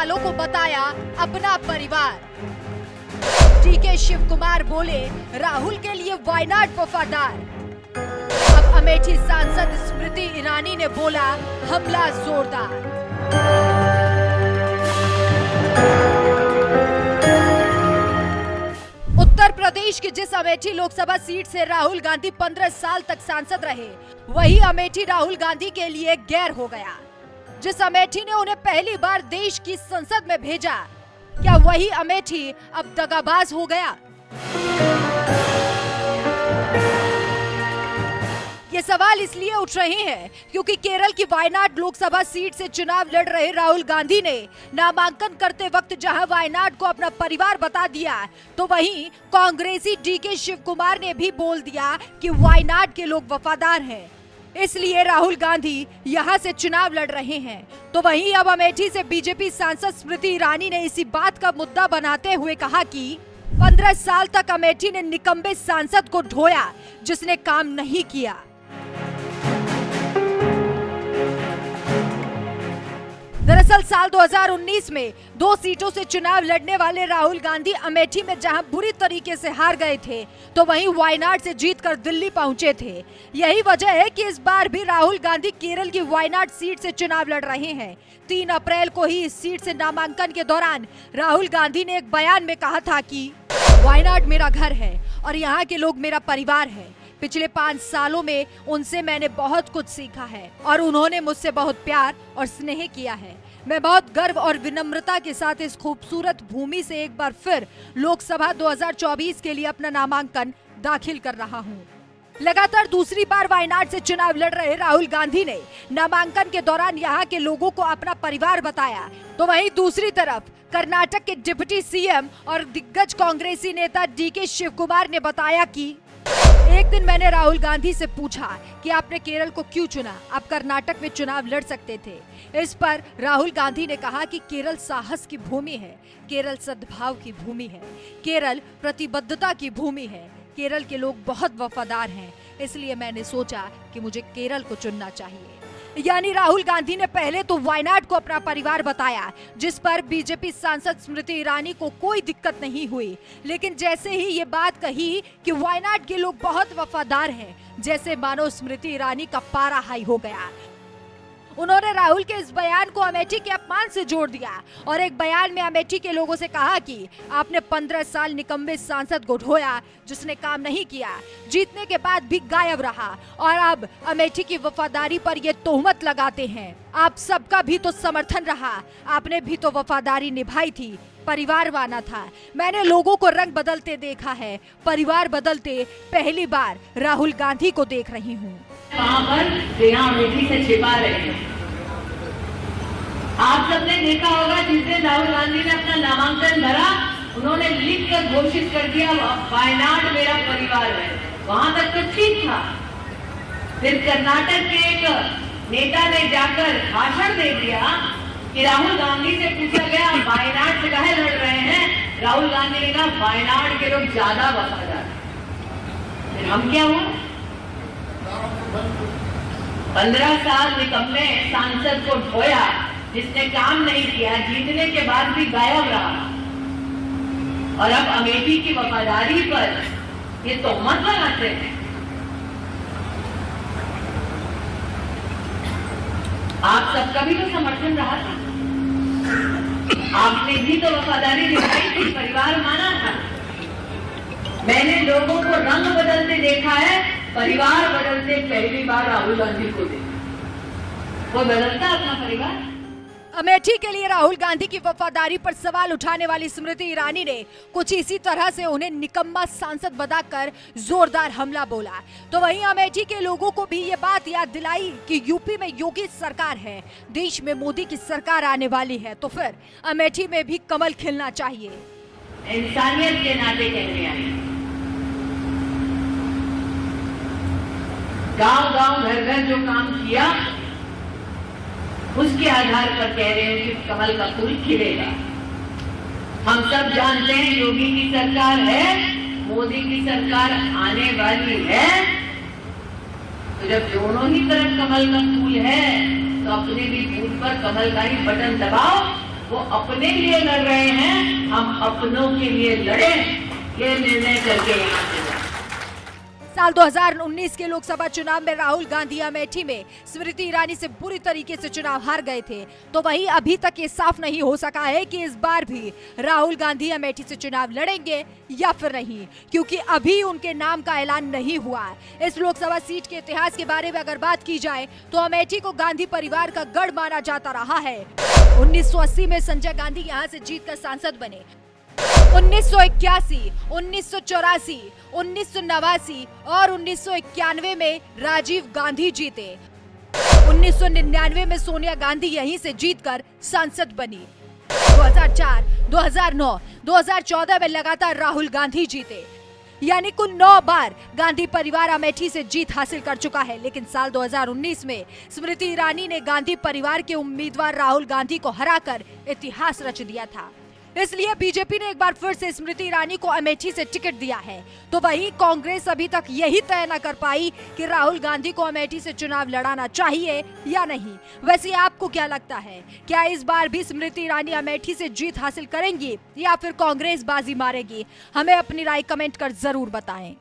वालों को बताया अपना परिवार। डीके शिव कुमार बोले राहुल के लिए वायनाड वफादार। अब अमेठी सांसद स्मृति ईरानी ने बोला हमला जोरदार। उत्तर प्रदेश की जिस अमेठी लोकसभा सीट से राहुल गांधी 15 साल तक सांसद रहे, वही अमेठी राहुल गांधी के लिए गैर हो गया। जिस अमेठी ने उन्हें पहली बार देश की संसद में भेजा, क्या वही अमेठी अब दगाबाज हो गया? ये सवाल इसलिए उठ रहे हैं क्योंकि केरल की वायनाड लोकसभा सीट से चुनाव लड़ रहे राहुल गांधी ने नामांकन करते वक्त जहां वायनाड को अपना परिवार बता दिया, तो वहीं कांग्रेसी डीके शिव कुमार ने भी बोल दिया कि वायनाड के लोग वफादार हैं, इसलिए राहुल गांधी यहां से चुनाव लड़ रहे हैं। तो वहीं अब अमेठी से बीजेपी सांसद स्मृति ईरानी ने इसी बात का मुद्दा बनाते हुए कहा कि 15 साल तक अमेठी ने निकम्बे सांसद को ढोया जिसने काम नहीं किया। दरअसल साल 2019 में 2 सीटों से चुनाव लड़ने वाले राहुल गांधी अमेठी में जहां बुरी तरीके से हार गए थे, तो वहीं वायनाड से जीतकर दिल्ली पहुंचे थे। यही वजह है कि इस बार भी राहुल गांधी केरल की वायनाड सीट से चुनाव लड़ रहे हैं। 3 अप्रैल को ही इस सीट से नामांकन के दौरान राहुल गांधी ने एक बयान में कहा था कि वायनाड मेरा घर है और यहाँ के लोग मेरा परिवार है। पिछले 5 सालों में उनसे मैंने बहुत कुछ सीखा है और उन्होंने मुझसे बहुत प्यार और स्नेह किया है। मैं बहुत गर्व और विनम्रता के साथ इस खूबसूरत भूमि से एक बार फिर लोकसभा 2024 के लिए अपना नामांकन दाखिल कर रहा हूं। लगातार दूसरी बार वायनाड से चुनाव लड़ रहे राहुल गांधी ने नामांकन के दौरान यहां के लोगों को अपना परिवार बताया, तो वहीं दूसरी तरफ कर्नाटक के डिप्टी सीएम और दिग्गज कांग्रेसी नेता डीके शिव कुमार ने बताया कि एक दिन मैंने राहुल गांधी से पूछा कि आपने केरल को क्यों चुना, आप कर्नाटक में चुनाव लड़ सकते थे। इस पर राहुल गांधी ने कहा कि केरल साहस की भूमि है, केरल सद्भाव की भूमि है, केरल प्रतिबद्धता की भूमि है, केरल के लोग बहुत वफादार हैं, इसलिए मैंने सोचा कि मुझे केरल को चुनना चाहिए। यानी राहुल गांधी ने पहले तो वायनाड को अपना परिवार बताया, जिस पर बीजेपी सांसद स्मृति ईरानी को कोई दिक्कत नहीं हुई। लेकिन जैसे ही ये बात कही कि वायनाड के लोग बहुत वफादार हैं, जैसे मानो स्मृति ईरानी का पारा हाई हो गया। उन्होंने राहुल के इस बयान को अमेठी के अपमान से जोड़ दिया और एक बयान में अमेठी के लोगों से कहा कि आपने 15 साल निकम्बे सांसद को ढोया जिसने काम नहीं किया, जीतने के बाद भी गायब रहा और अब अमेठी की वफादारी पर ये तोहमत लगाते हैं। आप सबका भी तो समर्थन रहा, आपने भी तो वफादारी निभाई थी, परिवार वाना था। मैंने लोगों को रंग बदलते देखा है, परिवार बदलते पहली बार राहुल गांधी को देख रही हूँ। वहाँ पर यहाँ अमेठी से छिपा रहे हैं। आप सबने देखा होगा जिस दिन राहुल गांधी ने अपना नामांकन भरा, उन्होंने लिख कर घोषित कर दिया वायनाड मेरा परिवार है। वहां तक तो ठीक था। फिर कर्नाटक के एक नेता ने जाकर भाषण दे दिया कि राहुल गांधी से पूछा गया वायनाड से काहे लड़ रहे हैं, राहुल गांधी ने कहा वायनाड के लोग ज्यादा वफादार। फिर हम क्या हुआ? 15 साल निकम्मे सांसद को ढोया जिसने काम नहीं किया, जीतने के बाद भी गायब रहा और अब अमेठी की वफादारी पर ये तोहमत लगाते हैं। आप सबका भी तो समर्थन रहा था, आपने भी तो वफादारी दिखाई थी, परिवार माना था। मैंने लोगों को रंग बदलते देखा है, परिवार बदलते पहली बार राहुल गांधी को देखा। वो बदलता अपना परिवार। अमेठी के लिए राहुल गांधी की वफादारी पर सवाल उठाने वाली स्मृति ईरानी ने कुछ इसी तरह से उन्हें निकम्मा सांसद बताकर जोरदार हमला बोला। तो वहीं अमेठी के लोगों को भी ये बात याद दिलाई कि यूपी में योगी सरकार है, देश में मोदी की सरकार आने वाली है, तो फिर अमेठी में भी कमल खिलना चाहिए। इंसानियत के नाते कहने आए, गांव-गांव घर-घर जो काम किया उसके आधार पर कह रहे हैं कि कमल का फूल खिलेगा। हम सब जानते हैं योगी की सरकार है, मोदी की सरकार आने वाली है, तो जब दोनों ही तरफ कमल का फूल है तो अपने भी बूथ पर कमल का ही बटन दबाओ, वो अपने लिए लड़ रहे हैं, हम अपनों के लिए लड़े, ये निर्णय करके यहाँ से जाए। साल 2019 के लोकसभा चुनाव में राहुल गांधी अमेठी में स्मृति ईरानी से बुरी तरीके से चुनाव हार गए थे, तो वहीं अभी तक ये साफ नहीं हो सका है कि इस बार भी राहुल गांधी अमेठी से चुनाव लड़ेंगे या फिर नहीं, क्योंकि अभी उनके नाम का ऐलान नहीं हुआ है। इस लोकसभा सीट के इतिहास के बारे में अगर बात की जाए तो अमेठी को गांधी परिवार का गढ़ माना जाता रहा है। 1980 में संजय गांधी यहाँ से जीतकर सांसद बने। 1981, 1984, 1989 और 1991 में राजीव गांधी जीते। 1999 में सोनिया गांधी यहीं से जीतकर सांसद बनी। 2004, 2009, 2014 में लगातार राहुल गांधी जीते, यानी कुल 9 बार गांधी परिवार अमेठी से जीत हासिल कर चुका है। लेकिन साल 2019 में स्मृति ईरानी ने गांधी परिवार के उम्मीदवार राहुल गांधी को हराकर इतिहास रच दिया था। इसलिए बीजेपी ने एक बार फिर से स्मृति ईरानी को अमेठी से टिकट दिया है। तो वहीं कांग्रेस अभी तक यही तय न कर पाई कि राहुल गांधी को अमेठी से चुनाव लड़ाना चाहिए या नहीं। वैसे आपको क्या लगता है, क्या इस बार भी स्मृति ईरानी अमेठी से जीत हासिल करेंगी या फिर कांग्रेस बाजी मारेगी? हमें अपनी राय कमेंट कर जरूर बताएं।